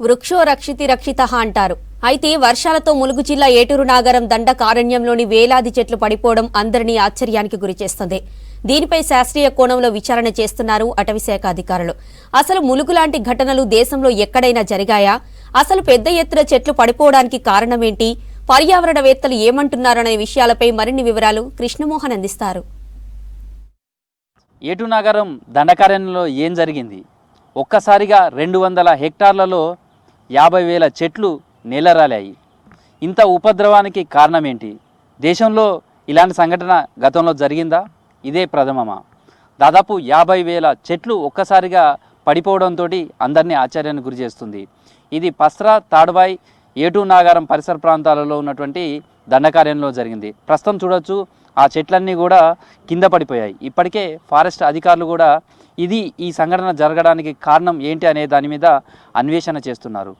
వృక్షో రక్షితి రక్షితః అంటారు. అయితే వర్షాలతో ములుగు జిల్లా ఏటూరు నాగరం దండకారణ్యంలోని వేలాది చెట్లు పడిపోవడం అందరినీ ఆశ్చర్యానికి గురిచేస్తుంది. దీనిపై శాస్త్రీయ కోణంలో విచారణ చేస్తున్నారు అటవీశాఖ అధికారులు. అసలు ములుగు లాంటి ఘటనలు దేశంలో ఎక్కడైనా జరిగాయా? అసలు పెద్ద ఎత్తున చెట్లు పడిపోవడానికి కారణమేంటి? పర్యావరణవేత్తలు ఏమంటున్నారనే విషయాలపై మరిన్ని వివరాలు కృష్ణమోహన్ అందిస్తారు. ఏటూరు నాగరం దండకారణ్యంలో ఏం జరిగింది? ఒక్కసారిగా 200 హెక్టార్లలో 50,000 చెట్లు నేలరాలాయి. ఇంత ఉపద్రవానికి కారణం ఏంటి? దేశంలో ఇలాంటి సంఘటన గతంలో జరిగిందా? ఇదే ప్రథమమా? దాదాపు 50,000 చెట్లు ఒక్కసారిగా పడిపోవడంతో అందరినీ ఆశ్చర్యానికి గురి చేస్తుంది. ఇది పస్రా, తాడ్వాయి, ఏటూరు నాగారం పరిసర ప్రాంతాలలో ఉన్నటువంటి దండకారణ్యంలో జరిగింది. ప్రస్తుతం చూడొచ్చు, ఆ చెట్లన్నీ కూడా కింద పడిపోయాయి. ఇప్పటికే ఫారెస్ట్ అధికారులు కూడా ఈ సంఘటన జరగడానికి కారణం ఏంటి అనే దాని మీద అన్వేషణ చేస్తున్నారు.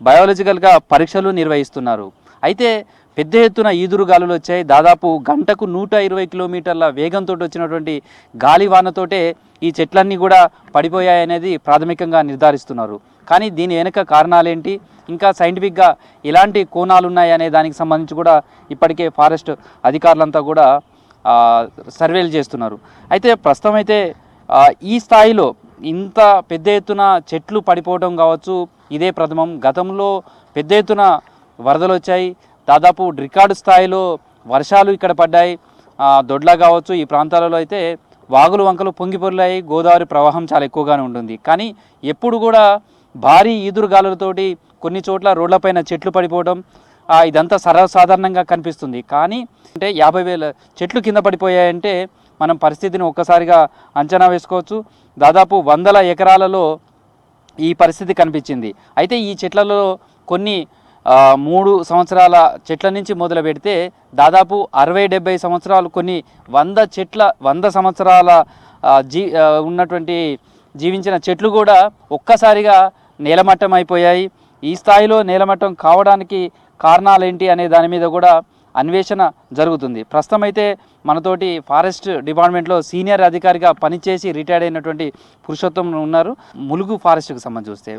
బయాలజికల్గా పరీక్షలు నిర్వహిస్తున్నారు. అయితే పెద్ద ఎత్తున ఈదురుగాలులు వచ్చాయి. దాదాపు గంటకు 120 కిలోమీటర్ల వేగంతో వచ్చినటువంటి గాలివానతోటే ఈ చెట్లన్నీ కూడా పడిపోయాయనేది ప్రాథమికంగా నిర్ధారిస్తున్నారు. కానీ దీని వెనుక కారణాలేంటి, ఇంకా సైంటిఫిక్గా ఎలాంటి కోణాలు ఉన్నాయి అనే దానికి సంబంధించి కూడా ఇప్పటికే ఫారెస్ట్ అధికారులంతా కూడా సర్వేలు చేస్తున్నారు. అయితే ప్రస్తుతం అయితే ఈ స్థాయిలో ఇంత పెద్ద ఎత్తున చెట్లు పడిపోవడం కావచ్చు, ఇదే ప్రథమం. గతంలో పెద్ద ఎత్తున వరదలు వచ్చాయి. దాదాపు రికార్డు స్థాయిలో వర్షాలు ఇక్కడ పడ్డాయి. దొడ్ల కావచ్చు, ఈ ప్రాంతాలలో అయితే వాగులు వంకలు పొంగిపొర్లాయి. గోదావరి ప్రవాహం చాలా ఎక్కువగానే ఉంటుంది. కానీ ఎప్పుడు కూడా భారీ ఈదురుగాలులతోటి కొన్ని చోట్ల రోడ్లపైన చెట్లు పడిపోవడం ఇదంతా సర్వసాధారణంగా కనిపిస్తుంది. కానీ అంటే 50,000 చెట్లు కింద పడిపోయాయంటే మనం పరిస్థితిని ఒక్కసారిగా అంచనా వేసుకోవచ్చు. దాదాపు 100 ఎకరాలలో ఈ పరిస్థితి కనిపించింది. అయితే ఈ చెట్లలో కొన్ని 3 సంవత్సరాల చెట్ల నుంచి మొదలు పెడితే దాదాపు 60-70 సంవత్సరాలు, కొన్ని 100 సంవత్సరాల ఉన్నటువంటి జీవించిన చెట్లు కూడా ఒక్కసారిగా నేలమట్టం అయిపోయాయి. ఈ స్థాయిలో నేలమట్టం కావడానికి కారణాలేంటి అనే దాని మీద కూడా అన్వేషణ జరుగుతుంది. ప్రస్తుతం అయితే మనతోటి ఫారెస్ట్ డిపార్ట్మెంట్లో సీనియర్ అధికారిగా పనిచేసి రిటైర్డ్ అయినటువంటి పురుషోత్తం ఉన్నారు. ములుగు ఫారెస్ట్కి సంబంధించి చూస్తే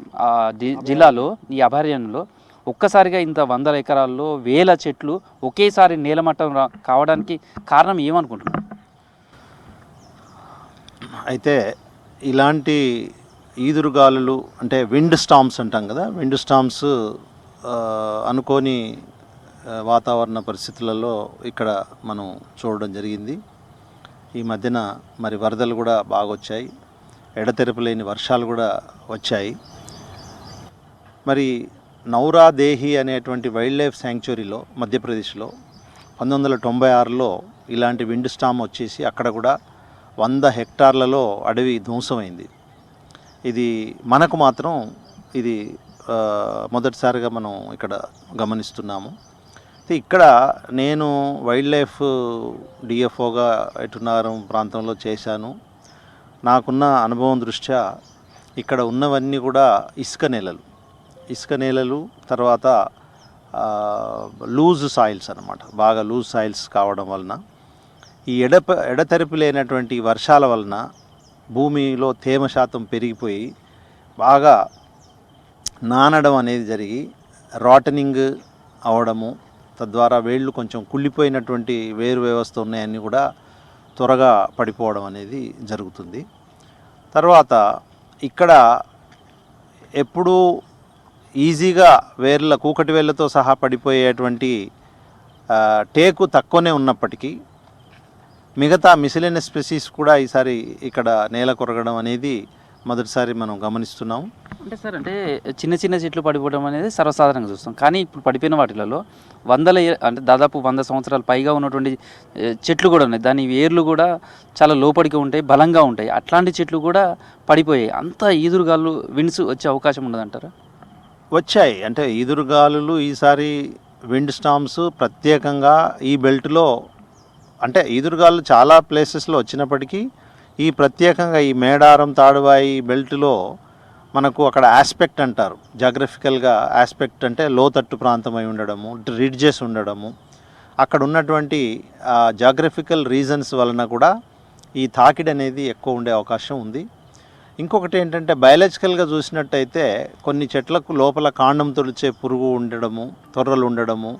జిల్లాలో ఈ అభయారణ్యంలో ఒక్కసారిగా ఇంత 100 ఎకరాల్లో 1000 చెట్లు ఒకేసారి నేలమట్టం కావడానికి కారణం ఏమనుకుంటున్నారు? అయితే ఇలాంటి ఈదురుగాలులు అంటే విండ్ స్టామ్స్ అంటాం కదా, విండ్ స్టామ్స్ అనుకోని వాతావరణ పరిస్థితులలో ఇక్కడ మనం చూడడం జరిగింది. ఈ మధ్యన మరి వరదలు కూడా బాగా వచ్చాయి, ఎడతెరపులేని వర్షాలు కూడా వచ్చాయి. మరి నౌరాదేహి అనేటువంటి వైల్డ్ లైఫ్ శాంక్చురీలో మధ్యప్రదేశ్లో 1996లో ఇలాంటి విండ్ స్టామ్ వచ్చేసి అక్కడ కూడా 100 హెక్టార్లలో అడవి ధ్వంసమైంది. ఇది మనకు మాత్రం ఇది మొదటిసారిగా మనం ఇక్కడ గమనిస్తున్నాము. ఇక్కడ నేను వైల్డ్ లైఫ్ డిఎఫ్ఓగా ఏటూరు నాగరం ప్రాంతంలో చేశాను. నాకున్న అనుభవం దృష్ట్యా ఇక్కడ ఉన్నవన్నీ కూడా ఇసుక నేలలు తర్వాత లూజ్ సాయిల్స్ అన్నమాట. బాగా లూజ్ సాయిల్స్ కావడం వలన ఈ ఎడతెరిపి లేనటువంటి వర్షాల వలన భూమిలో తేమ శాతం పెరిగిపోయి బాగా నానడం అనేది జరిగి రాటనింగ్ అవడము, తద్వారా వేళ్ళు కొంచెం కుళ్ళిపోయినటువంటి వేరు వ్యవస్థ ఉన్నాయన్నీ కూడా త్వరగా పడిపోవడం అనేది జరుగుతుంది. తర్వాత ఇక్కడ ఎప్పుడూ ఈజీగా కూకటి వేళ్ళతో సహా పడిపోయేటువంటి టేకు తక్కువనే ఉన్నప్పటికీ మిగతా మిసిలేనియస్ స్పెసీస్ కూడా ఈసారి ఇక్కడ నేల కొరగడం అనేది మొదటిసారి మనం గమనిస్తున్నాం. అంటే సార్, అంటే చిన్న చిన్న చెట్లు పడిపోవడం అనేది సర్వసాధారణంగా చూస్తాం. కానీ ఇప్పుడు పడిపోయిన వాటిలలో అంటే దాదాపు 100 సంవత్సరాలు పైగా ఉన్నటువంటి చెట్లు కూడా ఉన్నాయి. దాని వేర్లు కూడా చాలా లోపలికి ఉంటాయి, బలంగా ఉంటాయి. అట్లాంటి చెట్లు కూడా పడిపోయాయి. అంత ఈదురుగాలు విండ్స్ వచ్చే అవకాశం ఉండదంటారా? వచ్చాయి. అంటే ఈదురుగాలులు ఈసారి విండ్ స్టామ్స్ ప్రత్యేకంగా ఈ బెల్ట్లో, అంటే ఈదురుగాలు చాలా ప్లేసెస్లో వచ్చినప్పటికీ ఈ ప్రత్యేకంగా ఈ మేడారం, తాడువాయి బెల్ట్లో మనకు అక్కడ ఆస్పెక్ట్ అంటారు. జాగ్రఫికల్గా ఆస్పెక్ట్ అంటే లోతట్టు ప్రాంతం అయి ఉండడము, రిడ్జెస్ ఉండడము, అక్కడ ఉన్నటువంటి జాగ్రఫికల్ రీజన్స్ వలన కూడా ఈ తాకిడి అనేది ఎక్కువ ఉండే అవకాశం ఉంది. ఇంకొకటి ఏంటంటే బయాలజికల్గా చూసినట్టయితే కొన్ని చెట్లకు లోపల కాండం తొలిచే పురుగు ఉండడము, తొర్రలు ఉండడము,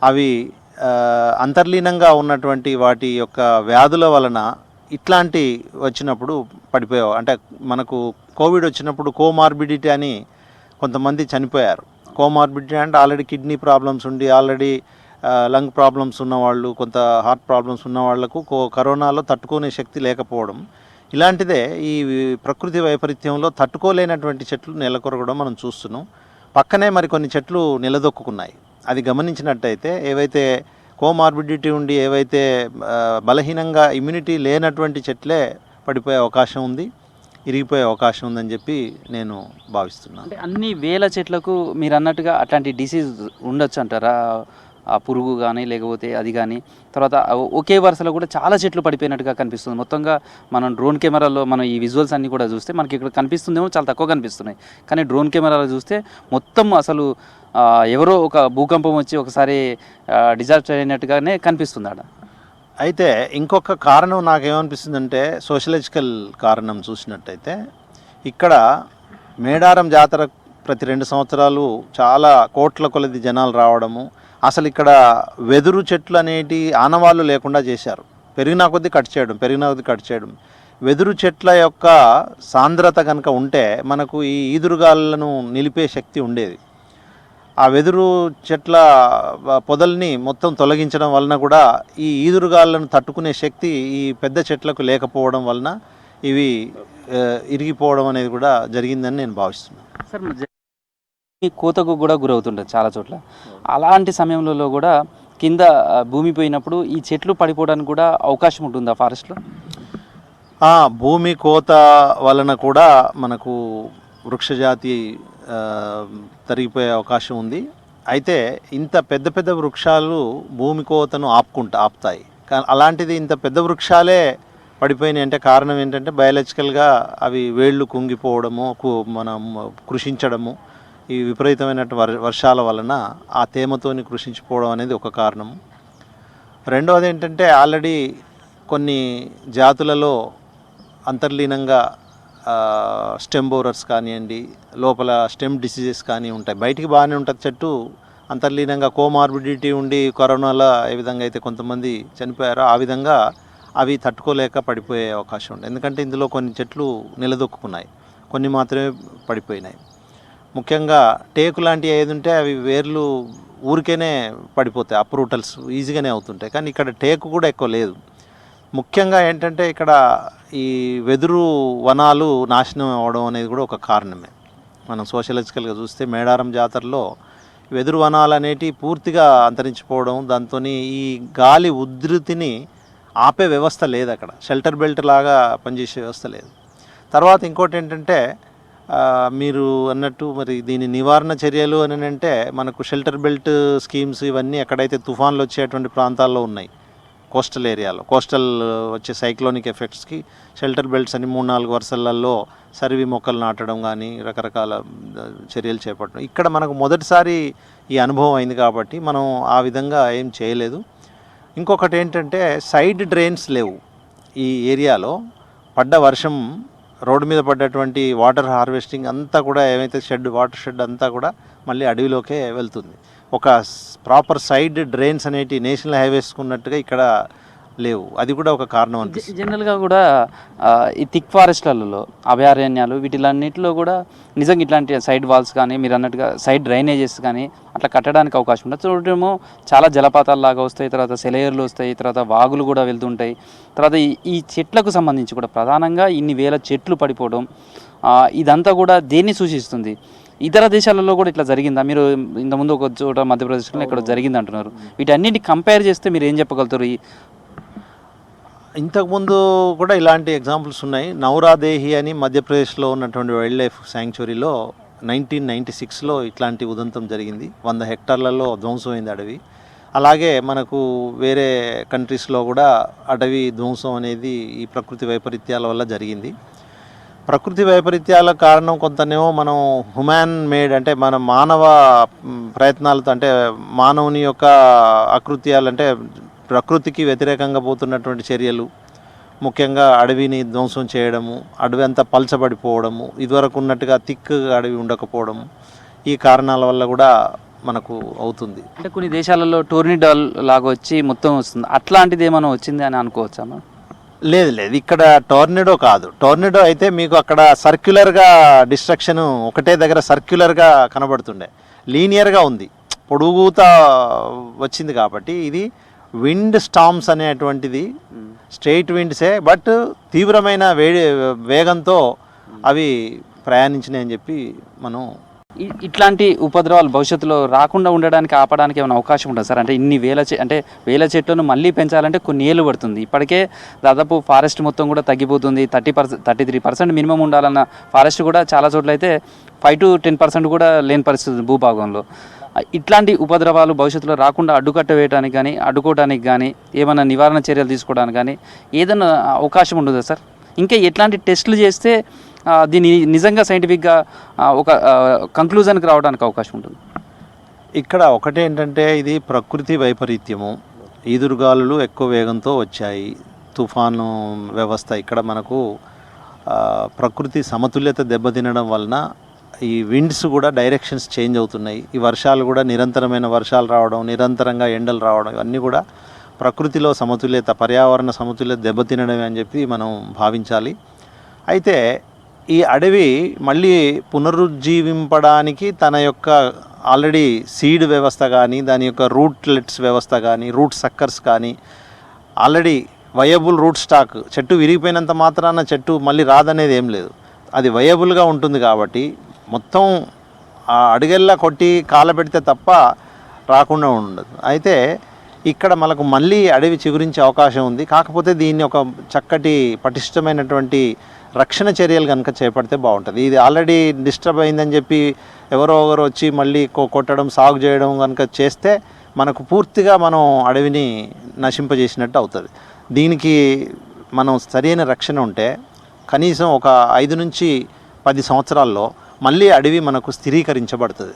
అవి అంతర్లీనంగా ఉన్నటువంటి వాటి యొక్క వ్యాధుల వలన ఇట్లాంటి వచ్చినప్పుడు పడిపోయావు. అంటే మనకు కోవిడ్ వచ్చినప్పుడు కోమార్బిడిటీ అని కొంతమంది చనిపోయారు. కోమార్బిడిటీ అంటే ఆల్రెడీ కిడ్నీ ప్రాబ్లమ్స్ ఉండి, ఆల్రెడీ లంగ్ ప్రాబ్లమ్స్ ఉన్నవాళ్ళు, కొంత హార్ట్ ప్రాబ్లమ్స్ ఉన్న వాళ్లకు కరోనాలో తట్టుకునే శక్తి లేకపోవడం, ఇలాంటిదే ఈ ప్రకృతి వైపరీత్యంలో తట్టుకోలేనటువంటి చెట్లు నెలకొరగడం మనం చూస్తున్నాం. పక్కనే మరి కొన్ని చెట్లు నిలదొక్కున్నాయి. అది గమనించినట్టయితే ఏవైతే కోమార్బిడిటీ ఉండి ఏవైతే బలహీనంగా ఇమ్యూనిటీ లేనటువంటి చెట్లే పడిపోయే అవకాశం ఉంది, ఇరిగిపోయే అవకాశం ఉందని చెప్పి నేను భావిస్తున్నాను. అంటే అన్ని వేల చెట్లకు మీరు అన్నట్టుగా అట్లాంటి డిసీజ్ ఉండొచ్చు అంటారా? ఆ పురుగు కానీ లేకపోతే అది కానీ, తర్వాత ఒకే వరుసలో కూడా చాలా చెట్లు పడిపోయినట్టుగా కనిపిస్తుంది. మొత్తంగా మనం డ్రోన్ కెమెరాలో మనం ఈ విజువల్స్ అన్నీ కూడా చూస్తే మనకి ఇక్కడ కనిపిస్తుందేమో చాలా తక్కువ కనిపిస్తున్నాయి, కానీ డ్రోన్ కెమెరాలో చూస్తే మొత్తం అసలు ఎవరో ఒక భూకంపం వచ్చి ఒకసారి డిజాస్టర్ అయినట్టుగానే కనిపిస్తుంది ఆడ. అయితే ఇంకొక కారణం నాకేమనిపిస్తుందంటే సోషలాజికల్ కారణం చూసినట్టయితే, ఇక్కడ మేడారం జాతర ప్రతి 2 సంవత్సరాలు చాలా కోట్ల కొలది జనాలు రావడము, అసలు ఇక్కడ వెదురు చెట్లు అనేటి ఆనవాళ్ళు లేకుండా చేశారు. పెరిగినా కొద్దీ కట్ చేయడం. వెదురు చెట్ల యొక్క సాంద్రత కనుక ఉంటే మనకు ఈ ఈదురుగాలను నిలిపే శక్తి ఉండేది. ఆ వెదురు చెట్ల పొదల్ని మొత్తం తొలగించడం వలన కూడా ఈ ఈదురుగాలను తట్టుకునే శక్తి ఈ పెద్ద చెట్లకు లేకపోవడం వలన ఇవి ఇరిగిపోవడం అనేది కూడా జరిగిందని నేను భావిస్తున్నాను. సార్, ఈ కోతకు కూడా గురవుతుంటుంది చాలా చోట్ల. అలాంటి సమయంలో కూడా కింద భూమి పోయినప్పుడు ఈ చెట్లు పడిపోవడానికి కూడా అవకాశం ఉంటుందా ఫారెస్ట్లో? భూమి కోత వలన కూడా మనకు వృక్షజాతి తరిగిపోయే అవకాశం ఉంది. అయితే ఇంత పెద్ద పెద్ద వృక్షాలు భూమి కోతను ఆపుతాయి. కానీ అలాంటిది ఇంత పెద్ద వృక్షాలే పడిపోయినాయి అంటే కారణం ఏంటంటే బయాలజికల్గా అవి వేళ్ళు కుంగిపోవడము, మనం కృషించడము, ఈ విపరీతమైన వర్షాల వలన ఆ తేమతోని కృషించిపోవడం అనేది ఒక కారణము. రెండవది ఏంటంటే ఆల్రెడీ కొన్ని జాతులలో అంతర్లీనంగా స్టెమ్ బోరర్స్ కానివ్వండి, లోపల స్టెమ్ డిసీజెస్ కానీ ఉంటాయి. బయటికి బాగానే ఉంటుంది చెట్టు, అంతర్లీనంగా కోమార్బిడిటీ ఉండి కరోనాలో ఏ విధంగా అయితే కొంతమంది చనిపోయారో ఆ విధంగా అవి తట్టుకోలేక పడిపోయే అవకాశం ఉంది. ఎందుకంటే ఇందులో కొన్ని చెట్లు నిలదొక్కున్నాయి, కొన్ని మాత్రమే పడిపోయినాయి. ముఖ్యంగా టేకు లాంటివి ఏది ఉంటే అవి వేర్లు ఊరికేనే పడిపోతాయి, అప్రూటల్స్ ఈజీగానే అవుతుంటాయి. కానీ ఇక్కడ టేకు కూడా ఎక్కువ లేదు. ముఖ్యంగా ఏంటంటే ఇక్కడ ఈ వెదురు వనాలు నాశనం అవ్వడం అనేది కూడా ఒక కారణమే. మనం సోషలాజికల్గా చూస్తే మేడారం జాతరలో వెదురు వనాలు అనేటి పూర్తిగా అంతరించిపోవడం, దాంతో ఈ గాలి ఉధృతిని ఆపే వ్యవస్థ లేదు, అక్కడ షెల్టర్ బెల్ట్ లాగా పనిచేసే వ్యవస్థ లేదు. తర్వాత ఇంకోటి ఏంటంటే మీరు అన్నట్టు మరి దీని నివారణ చర్యలు అని అంటే మనకు షెల్టర్ బెల్ట్ స్కీమ్స్ ఇవన్నీ ఎక్కడైతే తుఫాన్లు వచ్చేటువంటి ప్రాంతాల్లో ఉన్నాయి, కోస్టల్ ఏరియాలో కోస్టల్ వచ్చే సైక్లోనిక్ ఎఫెక్ట్స్కి షెల్టర్ బెల్ట్స్ అని 3-4 వరుసలలో సరివి మొక్కలు నాటడం కానీ రకరకాల చర్యలు చేపట్టడం. ఇక్కడ మనకు మొదటిసారి ఈ అనుభవం అయింది కాబట్టి మనం ఆ విధంగా ఏం చేయలేదు. ఇంకొకటి ఏంటంటే సైడ్ డ్రైన్స్ లేవు ఈ ఏరియాలో. పడ్డ వర్షం, రోడ్డు మీద పడ్డటువంటి వాటర్ హార్వెస్టింగ్ అంతా కూడా ఏమైతే వాటర్ షెడ్ అంతా కూడా మళ్ళీ అడవిలోకే వెళ్తుంది. ఒక ప్రాపర్ సైడ్ డ్రైన్స్ అనేటి నేషనల్ హైవేస్కి ఉన్నట్టుగా ఇక్కడ లేవు. అది కూడా ఒక కారణం అనిపిస్తుంది. జనరల్గా కూడా ఈ థిక్ ఫారెస్ట్లలో, అభయారణ్యాలు వీటిలన్నింటిలో కూడా నిజంగా ఇట్లాంటి సైడ్ వాల్స్ కానీ మీరు అన్నట్టుగా సైడ్ డ్రైనేజెస్ కానీ అట్లా కట్టడానికి అవకాశం ఉంటుంది. చూడటమో చాలా జలపాతాలు లాగా వస్తాయి, తర్వాత సెలయర్లు వస్తాయి, తర్వాత వాగులు కూడా వెళ్తుంటాయి. తర్వాత ఈ చెట్లకు సంబంధించి కూడా ప్రధానంగా ఇన్ని వేల చెట్లు పడిపోవడం ఇదంతా కూడా దేన్ని సూచిస్తుంది? ఇతర దేశాలలో కూడా ఇట్లా జరిగిందా? మీరు ఇంతకుముందు ఒక చోట మధ్యప్రదేశ్లో ఇక్కడ జరిగింది అంటున్నారు. వీటన్నిటిని కంపేర్ చేస్తే మీరు ఏం చెప్పగలుగుతారు? ఇంతకుముందు కూడా ఇలాంటి ఎగ్జాంపుల్స్ ఉన్నాయి. నౌరాదేహి అని మధ్యప్రదేశ్లో ఉన్నటువంటి వైల్డ్ లైఫ్ శాంక్చురీలో 1996లో ఇట్లాంటి ఉదంతం జరిగింది. 100 హెక్టార్లలో ధ్వంసమైంది అడవి. అలాగే మనకు వేరే కంట్రీస్లో కూడా అడవి ధ్వంసం అనేది ఈ ప్రకృతి వైపరీత్యాల వల్ల జరిగింది. ప్రకృతి వైపరీత్యాల కారణం కొంతనేమో మనం హ్యూమన్ మేడ్ అంటే మన మానవ ప్రయత్నాలతో, అంటే మానవుని యొక్క అకృత్యాలు, అంటే ప్రకృతికి వ్యతిరేకంగా పోతున్నటువంటి చర్యలు, ముఖ్యంగా అడవిని ధ్వంసం చేయడము, అడవి అంతా పలచబడిపోవడము, ఇదివరకు ఉన్నట్టుగా థిక్ అడవి ఉండకపోవడము, ఈ కారణాల వల్ల కూడా మనకు అవుతుంది. అంటే కొన్ని దేశాలలో టోర్నిడో లాగా వచ్చి మొత్తం వస్తుంది, అట్లాంటిది ఏమైనా వచ్చింది అని అనుకోవచ్చా మనం? లేదు లేదు, ఇక్కడ టోర్నడో కాదు. టోర్నడో అయితే మీకు అక్కడ సర్క్యులర్గా డిస్ట్రక్షన్ ఒకటే దగ్గర సర్క్యులర్గా కనబడుతుండే, లీనియర్గా ఉంది, పొడుగుతా వచ్చింది. కాబట్టి ఇది విండ్ స్టామ్స్ అనేటువంటిది స్ట్రెయిట్ విండ్సే, బట్ తీవ్రమైన వేగంతో అవి ప్రయాణించినాయని చెప్పి మనం. ఇట్లాంటి ఉపద్రవాలు భవిష్యత్తులో రాకుండా ఉండడానికి ఆపడానికి ఏమైనా అవకాశం ఉంటుంది సార్? అంటే ఇన్ని వేల చెట్లను మళ్ళీ పెంచాలంటే కొన్ని ఏళ్ళు పడుతుంది. ఇప్పటికే దాదాపు ఫారెస్ట్ మొత్తం కూడా తగ్గిపోతుంది. 33% మినిమం ఉండాలన్న ఫారెస్ట్ కూడా చాలా చోట్ల అయితే 5 to 10% కూడా లేని పరిస్థితి భూభాగంలో. ఇట్లాంటి ఉపద్రవాలు భవిష్యత్తులో రాకుండా అడ్డుకట్ట వేయడానికి కానీ అడ్డుకోవడానికి కానీ ఏమైనా నివారణ చర్యలు తీసుకోవడానికి కానీ ఏదైనా అవకాశం ఉంటుందా సార్? ఇంకా ఎట్లాంటి టెస్టులు చేస్తే దీన్ని నిజంగా సైంటిఫిక్గా ఒక కంక్లూజన్కి రావడానికి అవకాశం ఉంటుంది? ఇక్కడ ఒకటేంటంటే ఇది ప్రకృతి వైపరీత్యము, ఈదురుగాలులు ఎక్కువ వేగంతో వచ్చాయి, తుఫాను వ్యవస్థ. ఇక్కడ మనకు ప్రకృతి సమతుల్యత దెబ్బతినడం వలన ఈ విండ్స్ కూడా డైరెక్షన్స్ చేంజ్ అవుతున్నాయి. ఈ వర్షాలు కూడా నిరంతరమైన వర్షాలు రావడం, నిరంతరంగా ఎండలు రావడం, ఇవన్నీ కూడా ప్రకృతిలో సమతుల్యత, పర్యావరణ సమతుల్యత దెబ్బతినడమే అని చెప్పి మనం భావించాలి. అయితే ఈ అడవి మళ్ళీ పునరుజ్జీవింపడానికి తన యొక్క ఆల్రెడీ సీడ్ వ్యవస్థ కానీ, దాని యొక్క రూట్లెట్స్ వ్యవస్థ కానీ, రూట్ సక్కర్స్ కానీ, ఆల్రెడీ వయబుల్ రూట్ స్టాక్, చెట్టు విరిగిపోయినంత మాత్రాన చెట్టు మళ్ళీ రాదనేది ఏం లేదు, అది వయబుల్గా ఉంటుంది. కాబట్టి మొత్తం అడుగెల్లా కొట్టి కాలబెడితే తప్ప రాకుండా ఉండదు. అయితే ఇక్కడ మనకు మళ్ళీ అడవి చిగురించే అవకాశం ఉంది. కాకపోతే దీన్ని ఒక చక్కటి పటిష్టమైనటువంటి రక్షణ చర్యలు కనుక చేపడితే బాగుంటుంది. ఇది ఆల్రెడీ డిస్టర్బ్ అయిందని చెప్పి ఎవరో ఒకరు వచ్చి మళ్ళీ కొట్టడం, సాగు చేయడం కనుక చేస్తే మనకు పూర్తిగా మనం అడవిని నశింపజేసినట్టు అవుతుంది. దీనికి మనం సరైన రక్షణ ఉంటే కనీసం ఒక 5 నుంచి 10 సంవత్సరాల్లో మళ్ళీ అడవి మనకు స్థిరీకరించబడుతుంది.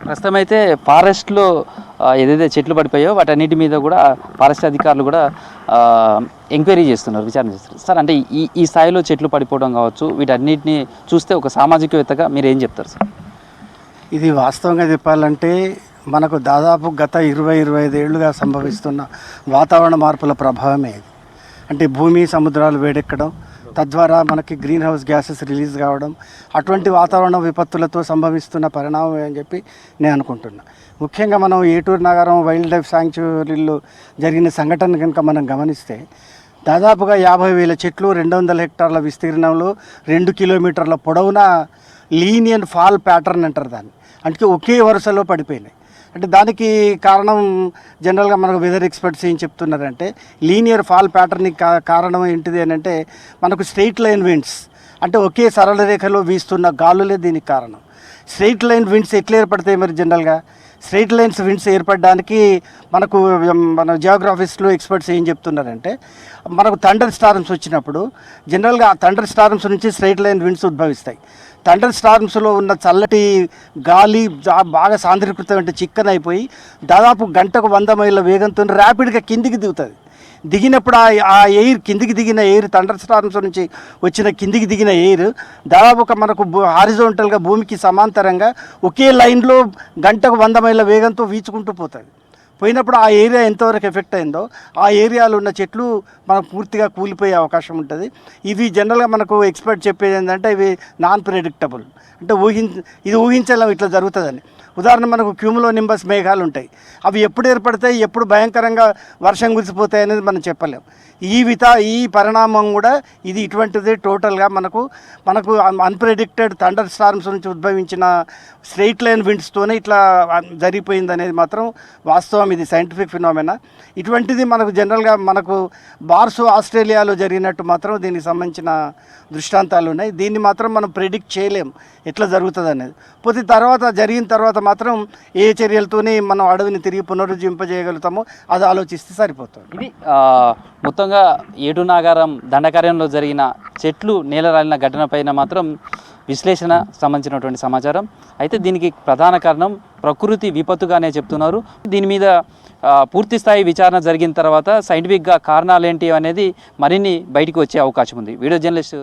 ప్రస్తుతం అయితే ఫారెస్ట్లో ఏదైతే చెట్లు పడిపోయాయో వాటన్నిటి మీద కూడా ఫారెస్ట్ అధికారులు కూడా ఎంక్వైరీ చేస్తున్నారు, విచారణ చేస్తున్నారు. సార్, అంటే ఈ స్థాయిలో చెట్లు పడిపోవడం కావచ్చు, వీటన్నిటిని చూస్తే ఒక సామాజికవేత్తగా మీరు ఏం చెప్తారు సార్? ఇది వాస్తవంగా చెప్పాలంటే మనకు దాదాపు గత 20-25 ఏళ్లుగా సంభవిస్తున్న వాతావరణ మార్పుల ప్రభావమే ఇది. అంటే భూమి సముద్రాలు వేడెక్కడం, తద్వారా మనకి గ్రీన్ హౌస్ గ్యాసెస్ రిలీజ్ కావడం, అటువంటి వాతావరణ విపత్తులతో సంభవిస్తున్న పరిణామం అని చెప్పి నేను అనుకుంటున్నా. ముఖ్యంగా మనం ఏటూరు నాగారం వైల్డ్ లైఫ్ శాంక్చురీలో జరిగిన సంఘటన కనుక మనం గమనిస్తే దాదాపుగా 50,000 చెట్లు 200 హెక్టార్ల విస్తీర్ణంలో 2 కిలోమీటర్ల పొడవున లీనియర్ ఫాల్ ప్యాటర్న్ అంటారు దాన్ని, అంటే ఒకే వరుసలో పడిపోయినాయి. అంటే దానికి కారణం జనరల్గా మనకు వెదర్ ఎక్స్పర్ట్స్ ఏం చెప్తున్నారంటే లీనియర్ ఫాల్ ప్యాటర్న్కి కారణం ఏంటిది అని అంటే మనకు స్ట్రెయిట్ లైన్ విండ్స్, అంటే ఒకే సరళ రేఖలో వీస్తున్న గాలులే దీనికి కారణం. స్ట్రెయిట్ లైన్ విండ్స్ ఎట్లా ఏర్పడతాయి మరి? జనరల్గా స్ట్రెయిట్ లైన్స్ విండ్స్ ఏర్పడడానికి మనకు మన జియోగ్రఫిస్ట్లో ఎక్స్పర్ట్స్ ఏం చెప్తున్నారంటే మనకు థండర్ స్టార్మ్స్ వచ్చినప్పుడు జనరల్గా ఆ థండర్ స్టార్మ్స్ నుంచి స్ట్రెయిట్ లైన్ విండ్స్ ఉద్భవిస్తాయి. థండర్ స్టార్మ్స్లో ఉన్న చల్లటి గాలి బాగా సాంద్రీకృతం అంటే చిక్కన అయిపోయి దాదాపు గంటకు 100 మైళ్ళ వేగంతో ర్యాపిడ్గా కిందికి దిగుతుంది. దిగినప్పుడు ఆ ఎయిర్, కిందికి దిగిన ఎయిర్, థండర్ స్టార్మ్స్ నుంచి వచ్చిన కిందికి దిగిన ఎయిర్ దాదాపు మనకు హారిజోంటల్గా భూమికి సమాంతరంగా ఒకే లైన్లో గంటకు 100 మైళ్ళ వేగంతో వీచుకుంటూ పోతుంది. పోయినప్పుడు ఆ ఏరియా ఎంతవరకు ఎఫెక్ట్ అయిందో ఆ ఏరియాలో ఉన్న చెట్లు మనకు పూర్తిగా కూలిపోయే అవకాశం ఉంటుంది. ఇవి జనరల్గా మనకు ఎక్స్పర్ట్ చెప్పేది ఏంటంటే ఇవి నాన్ ప్రెడిక్టబుల్, అంటే ఇది ఊహించలేం ఇట్లా జరుగుతుందని. ఉదాహరణ మనకు క్యూములో నింబస్ మేఘాలు ఉంటాయి, అవి ఎప్పుడు ఏర్పడతాయి, ఎప్పుడు భయంకరంగా వర్షం కురిసిపోతాయి అనేది మనం చెప్పలేం. ఈ పరిణామం కూడా ఇది ఇటువంటిది టోటల్గా మనకు అన్ప్రెడిక్టెడ్ థండర్ స్టార్మ్స్ నుంచి ఉద్భవించిన స్ట్రెయిట్ లైన్ విండ్స్తోనే ఇట్లా జరిగిపోయింది అనేది మాత్రం వాస్తవం. ఇది సైంటిఫిక్ ఫినామినా. ఇటువంటిది మనకు జనరల్గా మనకు బార్సు ఆస్ట్రేలియాలో జరిగినట్టు మాత్రం దీనికి సంబంధించిన దృష్టాంతాలు ఉన్నాయి. దీన్ని మాత్రం మనం ప్రెడిక్ట్ చేయలేం ఎట్లా జరుగుతుంది అనేది. పోతే జరిగిన తర్వాత మాత్రం ఏ చర్యలతోనే మనం అడవిని తిరిగి పునరుజ్జింపజేయగలుగుతామో అది ఆలోచిస్తే సరిపోతుంది. ఇది మొత్తంగా ఏటూరు నాగారం దండకార్యంలో జరిగిన చెట్లు నేలరాలిన ఘటన పైన మాత్రం విశ్లేషణ సంబంధించినటువంటి సమాచారం. అయితే దీనికి ప్రధాన కారణం ప్రకృతి విపత్తుగానే చెప్తున్నారు. దీని మీద పూర్తి స్థాయి విచారణ జరిగిన తర్వాత సైంటిఫిక్గా కారణాలు ఏంటి అనేది మరిన్ని బయటికి వచ్చే అవకాశం ఉంది. Video journalist